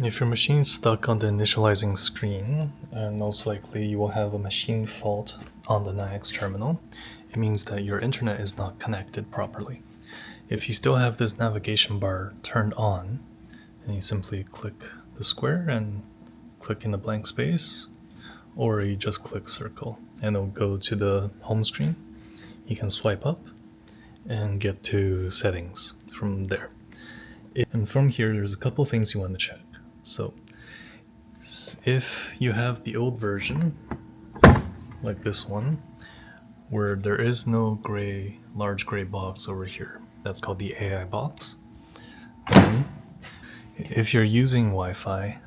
If your machine's stuck on the initializing screen, and most likely you will have a machine fault on the NIAX terminal, it means that your internet is not connected properly. If you still have this navigation bar turned on, then you simply click the square and click in the blank space, or you just click circle and it'll go to the home screen. You can swipe up and get to settings from there. And from here, there's a couple things you want to check. So if you have the old version, like this one, where there is no large gray box over here, that's called the AI box. Then, if you're using Wi-Fi,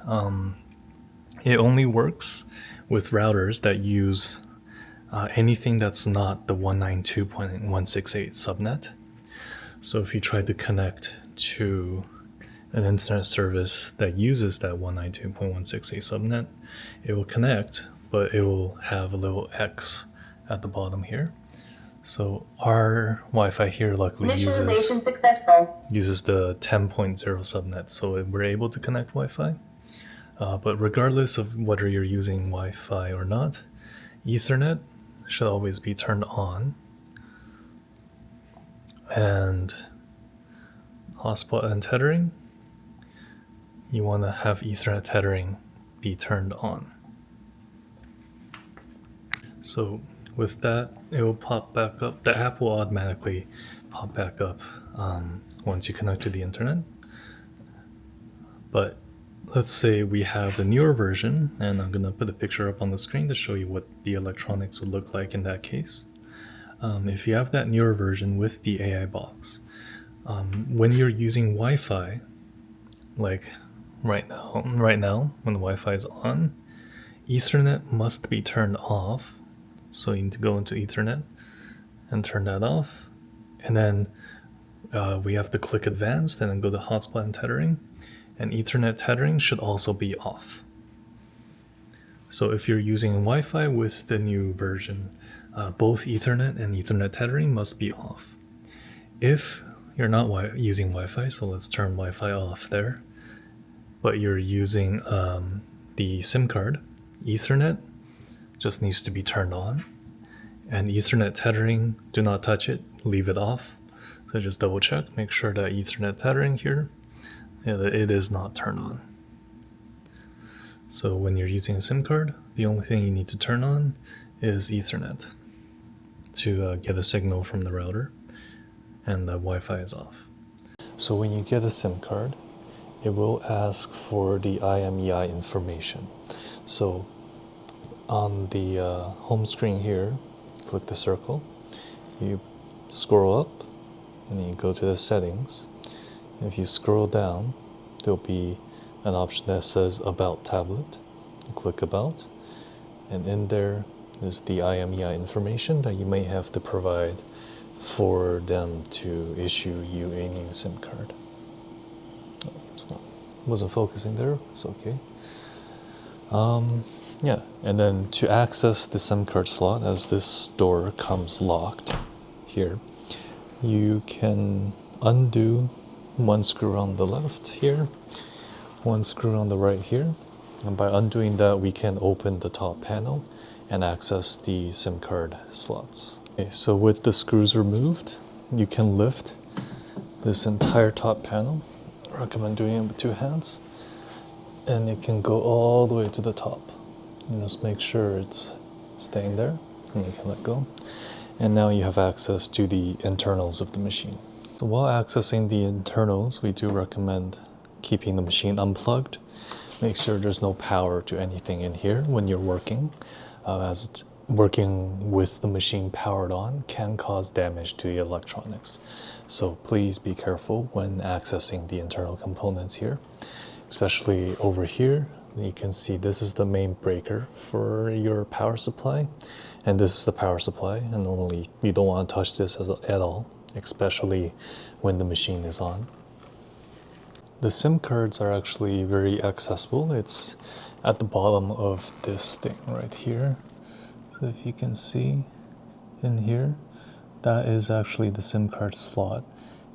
it only works with routers that use anything that's not the 192.168 subnet. So if you try to connect to an internet service that uses that 192.168 subnet, it will connect, but it will have a little X at the bottom here. So our Wi-Fi here luckily uses the 10.0 subnet, so we're able to connect Wi-Fi. But regardless of whether you're using Wi-Fi or not, Ethernet should always be turned on, and hotspot and tethering, you want to have Ethernet tethering be turned on. So with that, it will pop back up. The app will automatically pop back up once you connect to the internet. But let's say we have the newer version, and I'm going to put a picture up on the screen to show you what the electronics would look like in that case. If you have that newer version with the AI box, when you're using Wi-Fi, like right now when the Wi-Fi is on, Ethernet must be turned off. So you need to go into Ethernet and turn that off, and then we have to click advanced and then go to hotspot and tethering, and Ethernet tethering should also be off. So if you're using Wi-Fi with the new version, both Ethernet and Ethernet tethering must be off. If you're not using Wi-Fi, so let's turn Wi-Fi off there, but you're using the SIM card, Ethernet just needs to be turned on, and Ethernet tethering, do not touch it, leave it off. So just double check, make sure that Ethernet tethering here, it is not turned on. So when you're using a SIM card, the only thing you need to turn on is Ethernet to get a signal from the router, and the Wi-Fi is off. So when you get a SIM card, it will ask for the IMEI information. So on the home screen here, click the circle, you scroll up, and then you go to the settings. And if you scroll down, there'll be an option that says About Tablet. You click About, and in there is the IMEI information that you may have to provide for them to issue you a new SIM card. Wasn't focusing there, it's okay. Yeah, and then to access the SIM card slot, as this door comes locked here, you can undo one screw on the left here, one screw on the right here, and by undoing that we can open the top panel and access the SIM card slots. Okay, so with the screws removed, you can lift this entire top panel. I recommend doing it with two hands, and it can go all the way to the top. And just make sure it's staying there, and you can let go. And now you have access to the internals of the machine. So while accessing the internals, we do recommend keeping the machine unplugged. Make sure there's no power to anything in here when you're working, as working with the machine powered on can cause damage to the electronics. So please be careful when accessing the internal components here, especially over here. You can see this is the main breaker for your power supply, and this is the power supply, and normally you don't want to touch this at all, especially when the machine is on. The SIM cards are actually very accessible. It's at the bottom of this thing right here. So if you can see in here, that is actually the SIM card slot,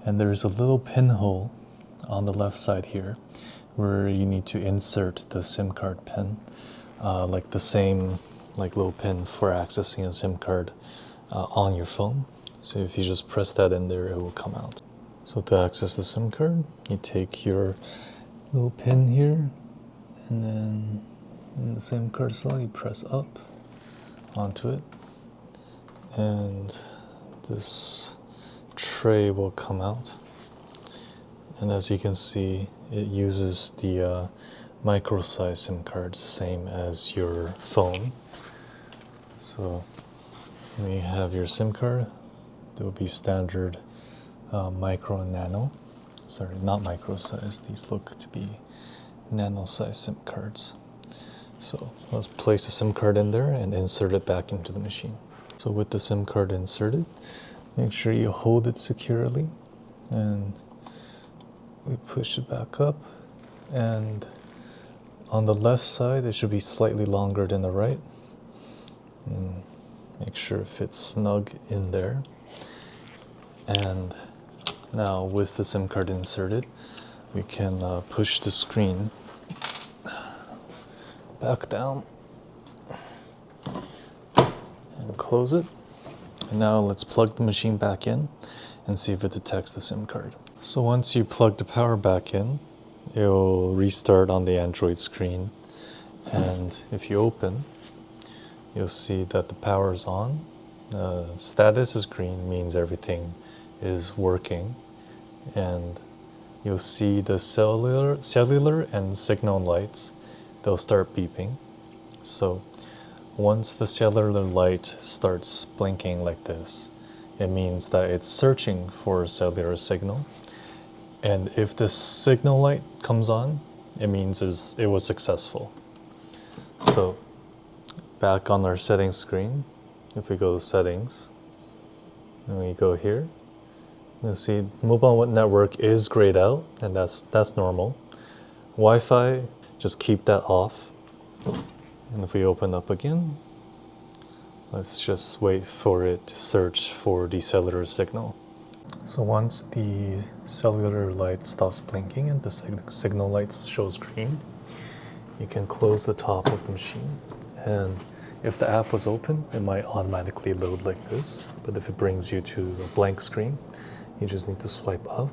and there's a little pinhole on the left side here where you need to insert the SIM card pin, like the same little pin for accessing a SIM card on your phone. So if you just press that in there, it will come out. So to access the SIM card, you take your little pin here, and then in the SIM card slot, you press up onto it, and this tray will come out. And as you can see, it uses the micro size SIM cards, same as your phone. So when you have your SIM card, there will be standard micro and nano. Sorry, not micro size. These look to be nano size SIM cards. So let's place the SIM card in there and insert it back into the machine. So with the SIM card inserted, make sure you hold it securely, and we push it back up, and on the left side it should be slightly longer than the right, and make sure it fits snug in there. And now with the SIM card inserted, we can push the screen back down and close it. And now let's plug the machine back in and see if it detects the SIM card. So once you plug the power back in, it will restart on the Android screen. And if you open, you'll see that the power is on. Status is green, means everything is working. And you'll see the cellular and signal lights, they'll start beeping. So once the cellular light starts blinking like this, it means that it's searching for a cellular signal. And if the signal light comes on, it means it was successful. So back on our settings screen, if we go to settings, and we go here, you'll see mobile network is grayed out, and that's normal. Wi-Fi, just keep that off. And if we open up again, let's just wait for it to search for the cellular signal. So once the cellular light stops blinking and the signal light shows green, you can close the top of the machine. And if the app was open, it might automatically load like this. But if it brings you to a blank screen, you just need to swipe up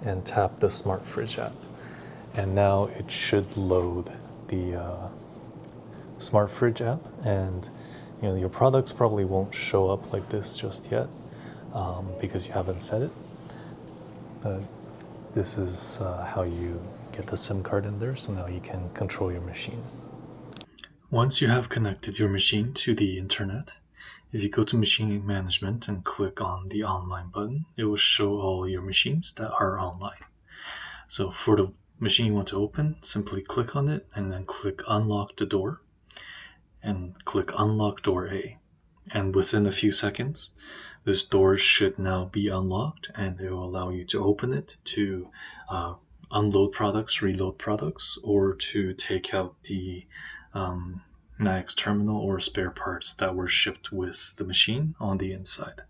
and tap the Smart Fridge app. And now it should load the Smart Fridge app, and your products probably won't show up like this just yet because you haven't set it. But this is how you get the SIM card in there, so now you can control your machine. Once you have connected your machine to the internet, if you go to Machine Management and click on the Online button, it will show all your machines that are online. So for the machine you want to open, simply click on it and then click Unlock the Door and click Unlock Door A. And within a few seconds, this door should now be unlocked, and it will allow you to open it to unload products, reload products, or to take out the Nayax terminal or spare parts that were shipped with the machine on the inside.